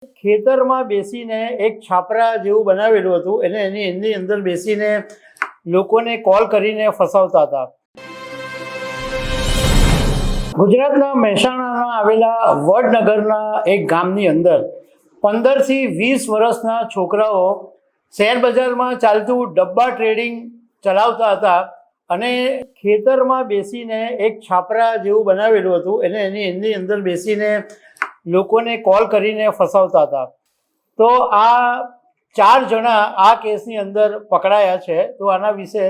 ખેતરમાં બેસીને એક છાપરા જેવું બનાવેલું હતું અને એની અંદર બેસીને લોકોને કોલ કરીને ફસાવતા હતા. ગુજરાતના મહેસાણામાં આવેલા વડનગરના એક ગામની અંદર 15 થી 20 વર્ષના છોકરાઓ શેર બજારમાં ચાલતું ડબ્બા ટ્રેડિંગ ચલાવતા હતા અને ખેતરમાં બેસીને એક છાપરા જેવું બનાવેલું હતું અને એની અંદર બેસીને લોકોને કોલ કરીને ફસાવતા હતા. તો આ 4 જણા આ કેસની અંદર પકડાયા છે. તો આના વિશે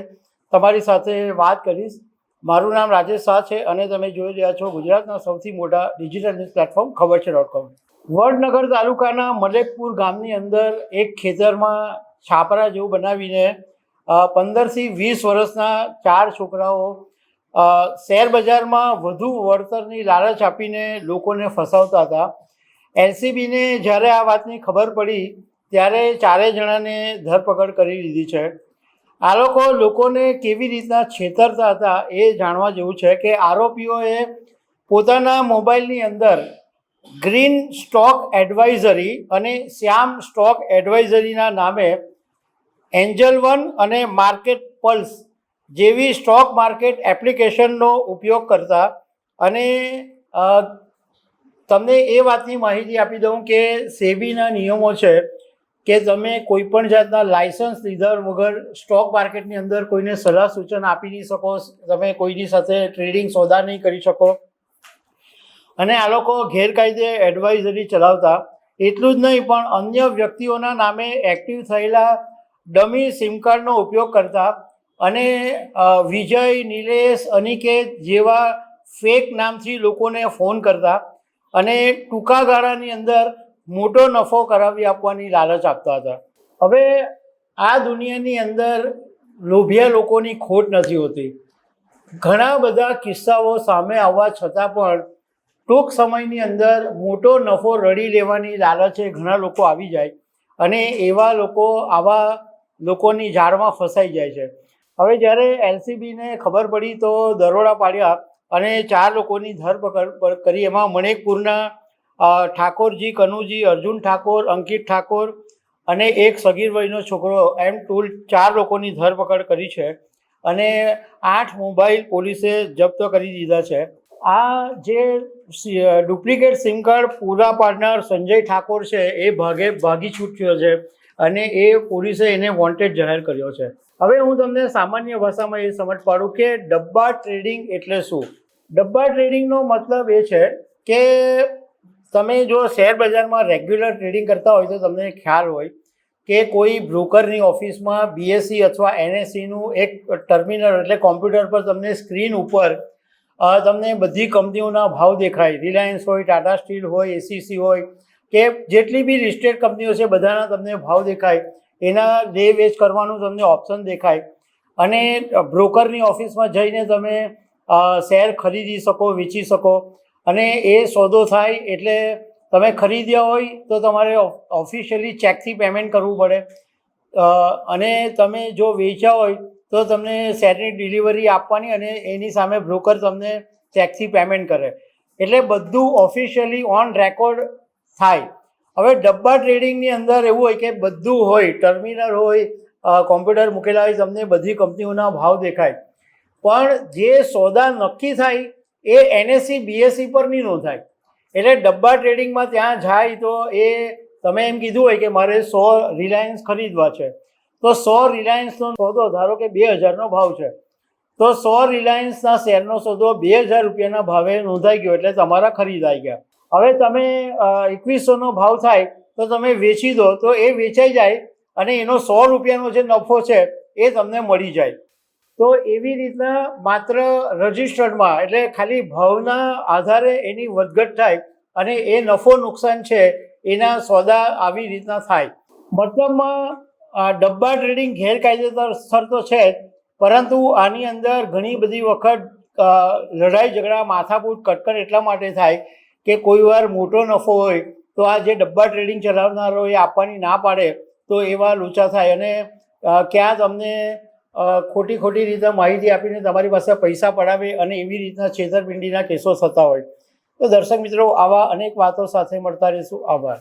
તમારી સાથે વાત કરીશ. મારું નામ રાજેશ શાહ છે અને તમે જોઈ રહ્યા છો ગુજરાતના સૌથી મોટા ડિજિટલ ન્યૂઝ પ્લેટફોર્મ ખબરછે.com. વડનગર તાલુકાના મલેકપુર ગામની અંદર એક ખેતરમાં છાપરા જેવું બનાવીને 15 થી 20 વર્ષના 4 છોકરાઓ શેર બજારમાં વધુ વળતરની લાલચ આપીને લોકોને ફસાવતા હતા. એલસીબીને જ્યારે આ વાતની ખબર પડી ત્યારે 4 જણાને ધરપકડ કરી લીધી છે. આ લોકોને કેવી રીતના છેતરતા હતા એ જાણવા જેવું છે કે આરોપીઓએ પોતાના મોબાઈલની અંદર ગ્રીન સ્ટોક એડવાઇઝરી અને શ્યામ સ્ટોક એડવાઇઝરીના નામે એન્જલ વન અને માર્કેટ પલ્સ જેવી સ્ટોક માર્કેટ એપ્લિકેશનનો ઉપયોગ કરતા. અને તમને એ વાતની માહિતી આપી દઉં કે સેબીના નિયમો છે કે તમે કોઈપણ જાતના લાયસન્સ લીધા વગર સ્ટોક માર્કેટની અંદર કોઈને સલાહ સૂચન આપી નહીં શકો, તમે કોઈની સાથે ટ્રેડિંગ સોદા નહીં કરી શકો. અને આ લોકો ગેરકાયદે એડવાઇઝરી ચલાવતા. એટલું જ નહીં પણ અન્ય વ્યક્તિઓના નામે એક્ટિવ થયેલા ડમી સિમ કાર્ડનો ઉપયોગ કરતા અને વિજય, નિલેશ, અનિકેત જેવા ફેક નામથી લોકોને ફોન કરતા અને ટૂંકા ગાળાની અંદર મોટો નફો કરાવી આપવાની લાલચ આપતા હતા. હવે આ દુનિયાની અંદર લોભિયા લોકોની ખોટ નથી હોતી. ઘણા બધા કિસ્સાઓ સામે આવવા છતાં પણ ટૂંક સમયની અંદર મોટો નફો રળી લેવાની લાલચે ઘણા લોકો આવી જાય અને આવા લોકોની જાળમાં ફસાઈ જાય છે. હવે જ્યારે એલસીબીને ખબર પડી તો દરોડા પાડ્યા અને 4 લોકોની ધરપકડ કરી. એમાં મણેકપુરના ઠાકોરજી, કનુજી, અર્જુન ઠાકોર, અંકિત ઠાકોર અને એક સગીર વયનો છોકરો, એમ કુલ 4 લોકોની ધરપકડ કરી છે અને 8 મોબાઈલ પોલીસે જપ્ત કરી દીધા છે. આ જે ડુપ્લિકેટ સિમ કાર્ડ પૂરા પાડનાર સંજય ઠાકોર છે એ ભાગી છૂટ્યો છે અને એ પોલીસે એને વોન્ટેડ જાહેર કર્યો છે. હવે હું તમને સામાન્ય ભાષામાં એ સમજ પાડું કે ડબ્બા ટ્રેડિંગ એટલે શું. ડબ્બા ટ્રેડિંગનો મતલબ એ છે કે તમે જો શેર બજારમાં રેગ્યુલર ટ્રેડિંગ કરતા હોય તો તમને ખ્યાલ હોય કે કોઈ બ્રોકરની ઓફિસમાં બીએસસી અથવા એનએસસીનું એક ટર્મિનલ એટલે કોમ્પ્યુટર પર તમને સ્ક્રીન ઉપર તમને બધી કંપનીઓના ભાવ દેખાય. રિલાયન્સ હોય, ટાટા સ્ટીલ હોય, એસીસી હોય કે જેટલી બી લિસ્ટેડ કંપનીઓ છે બધાના તમને ભાવ દેખાય. એના લે વેચ કરવાનું તમને ઓપ્શન દેખાય અને બ્રોકરની ઓફિસમાં જઈને તમે શેર ખરીદી શકો, વેચી શકો અને એ સોદો થાય એટલે તમે ખરીદ્યા હોય તો તમારે ઓફિશિયલી ચેકથી પેમેન્ટ કરવું પડે અને તમે જો વેચ્યા હોય તો તમને શેરની ડિલિવરી આપવાની અને એની સામે બ્રોકર તમને ચેકથી પેમેન્ટ કરે. એટલે બધું ઓફિશિયલી ઓન રેકોર્ડ થાય. હવે ડબ્બા ટ્રેડિંગની અંદર એવું હોય કે બધું હોય, ટર્મિનલ હોય, કોમ્પ્યુટર મૂકેલા હોય, તમને બધી કંપનીઓના ભાવ દેખાય પણ જે સોદા નક્કી થાય એ એનએસસી બીએસસી પર નહીં નોંધાય. એટલે ડબ્બા ટ્રેડિંગમાં ત્યાં જાય તો એ તમે એમ કીધું હોય કે મારે 100 રિલાયન્સ ખરીદવા છે તો 100 રિલાયન્સનો સોદો ધારો કે 2000નો ભાવ છે તો 100 રિલાયન્સના શેરનો સોદો 2000 રૂપિયાના ભાવે નોંધાઈ ગયો એટલે તમારા ખરીદાઈ ગયા. હવે તમે 2100નો ભાવ થાય તો તમે વેચી દો તો એ વેચાઈ જાય અને એનો 100 રૂપિયાનો જે નફો છે એ તમને મળી જાય. તો એવી રીતના માત્ર રજિસ્ટર્ડમાં એટલે ખાલી ભાવના આધારે એની વધઘટ થાય અને એ નફો નુકસાન છે એના સોદા આવી રીતના થાય. મતલબમાં ડબ્બા ટ્રેડિંગ ગેરકાયદેસર તો છે જ પરંતુ આની અંદર ઘણી બધી વખત લડાઈ ઝઘડા, માથાકૂટ, કટકટ એટલા માટે થાય કે કોઈ વાર મોટો નફો હોય તો આ જે ડબ્બા ટ્રેડિંગ ચલાવનારો એ આપવાની ના પાડે તો એવા લોચા થાય અને ક્યાં તમને ખોટી રીતે માહિતી આપીને તમારી પાસે પૈસા પડાવે અને એવી રીતના છેતરપિંડીના કેસો થતા હોય. તો દર્શક મિત્રો, આવા અનેક વાતો સાથે મળતા રહીશું. આભાર.